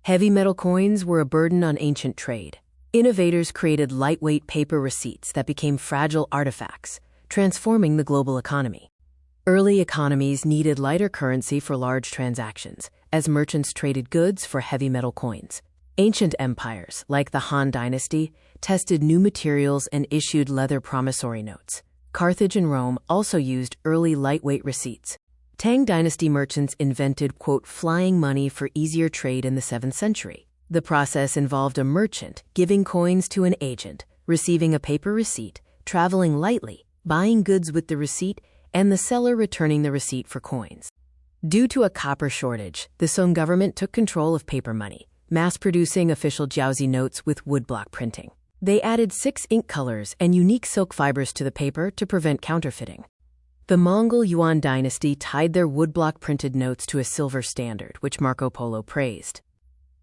Heavy metal coins were a burden on ancient trade. Innovators created lightweight paper receipts that became fragile artifacts, transforming the global economy. Early economies needed lighter currency for large transactions, as merchants traded goods for heavy metal coins. Ancient empires, like the Han Dynasty, tested new materials and issued leather promissory notes. Carthage and Rome also used early lightweight receipts. Tang Dynasty merchants invented, quote, flying money for easier trade in the 7th century. The process involved a merchant giving coins to an agent, receiving a paper receipt, traveling lightly, buying goods with the receipt, and the seller returning the receipt for coins. Due to a copper shortage, the Song government took control of paper money, mass-producing official jiaozi notes with woodblock printing. They added 6 ink colors and unique silk fibers to the paper to prevent counterfeiting. The Mongol Yuan dynasty tied their woodblock printed notes to a silver standard, which Marco Polo praised.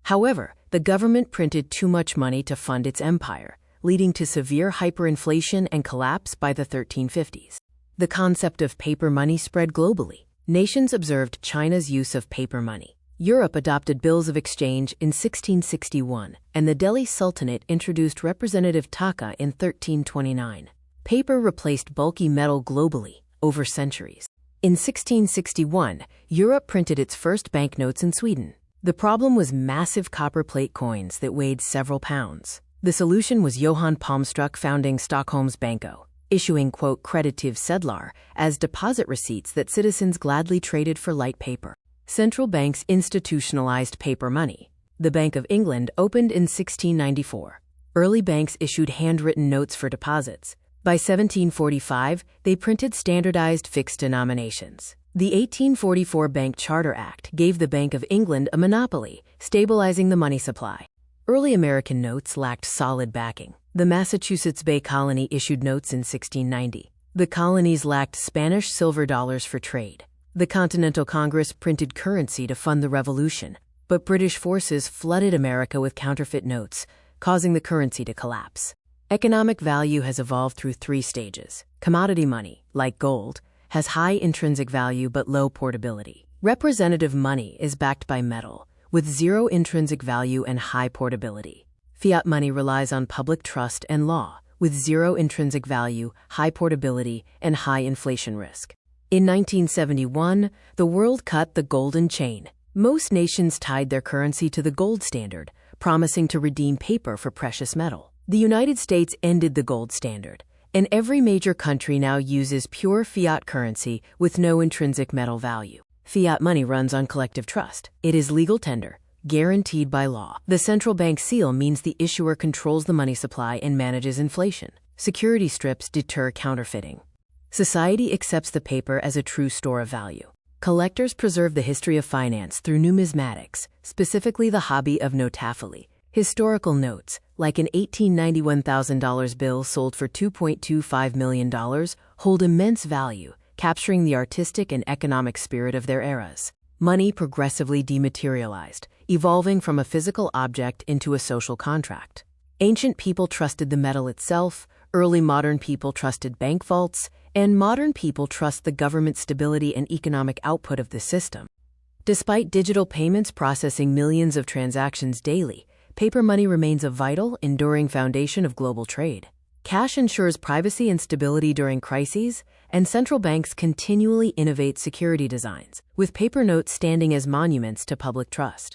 However, the government printed too much money to fund its empire, leading to severe hyperinflation and collapse by the 1350s. The concept of paper money spread globally. Nations observed China's use of paper money. Europe adopted bills of exchange in 1661, and the Delhi Sultanate introduced representative taka in 1329. Paper replaced bulky metal globally over centuries. In 1661, Europe printed its first banknotes in Sweden. The problem was massive copper plate coins that weighed several pounds. The solution was Johan Palmstruck founding Stockholm's Banco, issuing, quote, creditive sedlar as deposit receipts that citizens gladly traded for light paper. Central banks institutionalized paper money. The Bank of England opened in 1694. Early banks issued handwritten notes for deposits. By 1745, they printed standardized fixed denominations. The 1844 Bank Charter Act gave the Bank of England a monopoly, stabilizing the money supply. Early American notes lacked solid backing. The Massachusetts Bay Colony issued notes in 1690. The colonies lacked Spanish silver dollars for trade. The Continental Congress printed currency to fund the Revolution, but British forces flooded America with counterfeit notes, causing the currency to collapse. Economic value has evolved through 3 stages. Commodity money, like gold, has high intrinsic value but low portability. Representative money is backed by metal, with 0 intrinsic value and high portability. Fiat money relies on public trust and law, with 0 intrinsic value, high portability, and high inflation risk. In 1971, the world cut the golden chain. Most nations tied their currency to the gold standard, promising to redeem paper for precious metal. The United States ended the gold standard, and every major country now uses pure fiat currency with no intrinsic metal value. Fiat money runs on collective trust. It is legal tender, guaranteed by law. The central bank seal means the issuer controls the money supply and manages inflation. Security strips deter counterfeiting. Society accepts the paper as a true store of value. Collectors preserve the history of finance through numismatics, specifically the hobby of notaphily. Historical notes, like an $1891 $1,000 bill sold for $2.25 million, hold immense value, capturing the artistic and economic spirit of their eras. Money progressively dematerialized, evolving from a physical object into a social contract. Ancient people trusted the metal itself, early modern people trusted bank vaults, and modern people trust the government stability and economic output of the system. Despite digital payments processing millions of transactions daily, paper money remains a vital, enduring foundation of global trade. Cash ensures privacy and stability during crises, and central banks continually innovate security designs, with paper notes standing as monuments to public trust.